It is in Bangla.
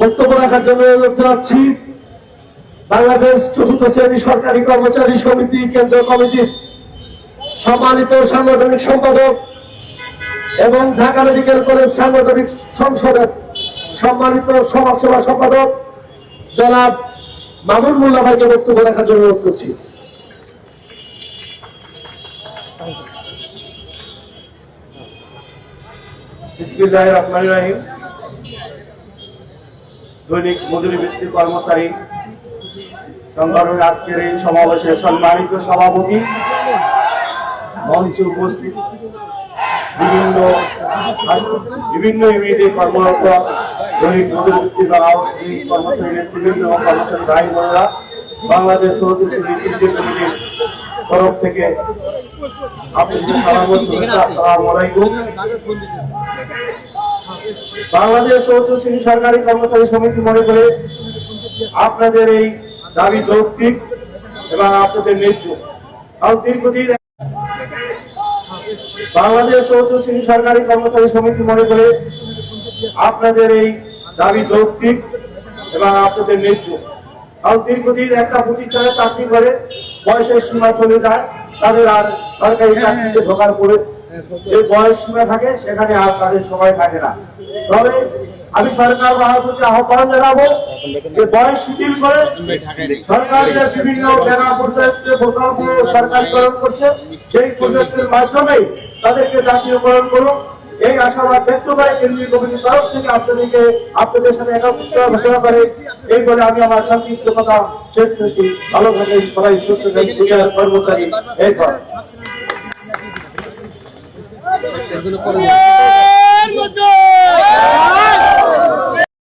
বক্তব্য রাখার জন্য অনুরোধ জানাচ্ছি বাংলাদেশ চতুর্থ শ্রেণী সরকারি কর্মচারী সমিতি কেন্দ্রীয় কমিটির সম্মানিত সাংগঠনিক সম্পাদক এবং ঢাকা মেডিকেল কলেজ সাংগঠনিক সংসদের সম্মানিত সমাজসেবা সম্পাদক জনাব মামুন মোল্লা ভাইকে বক্তব্য রাখার জন্য অনুরোধ করছি। বিসমিল্লাহির রহমানির রহিম। দৈনিক মজুরি ভিত্তিক কর্মচারী সংগঠনের আজকের এই সমাবেশের সম্মানিত সভাপতি, মঞ্চে উপস্থিত বিভিন্ন ইউনিটে কর্মরত দৈনিক মজুরি ভিত্তিক কর্মচারী নেতৃবৃন্দ এবং কর্মচারী ভাই বোনেরা, বাংলাদেশ চতুর্থ শ্রেণী কেন্দ্রীয় কমিটির তরফ থেকে আপনাদের সালাম ও শুভেচ্ছা। আসসালামু আলাইকুম। বাংলাদেশ চতুর্থ শ্রেণী সরকারি কর্মচারী সমিতি মনে করে আপনাদের এই দাবি যৌক্তিক এবং আপনাদের ন্যায্য। দীর্ঘদিন বাংলাদেশ চতুর্থ শ্রেণী সরকারি কর্মচারী সমিতি মনে করে আপনাদের এই দাবি যৌক্তিক এবং আপনাদের ন্যায্য। দীর্ঘদিন একটা প্রতিষ্ঠানে চাকরি করে বয়সের সীমা চলে যায়, তাদের আর সরকারি চাকরিতে ঢোকার পরে যে বয়স সীমা থাকে সেখানে আর তাদের সময় থাকে না। তবে আমি সরকার প্রতি আহ্বান জানাবো যে বয়স শিথিল করে সরকার যে বিভিন্ন মেগা প্রজেক্টের প্রকল্প সরকারিকরণ করছে, সেই প্রজেক্টের মাধ্যমে তাদেরকে জাতীয়করণ করুন, এই আশাবাদ ব্যক্ত করে কেন্দ্রীয় কমিটির তরফ থেকে আপনাদের সাথে একাত্মতা ঘোষণা করে এই বলে আমি আমার সংক্ষিপ্ত কথা শেষ করেছি। ভালো থাকেন সবাই, সুস্থ থাকেন, কর্মচারী এই এগুলো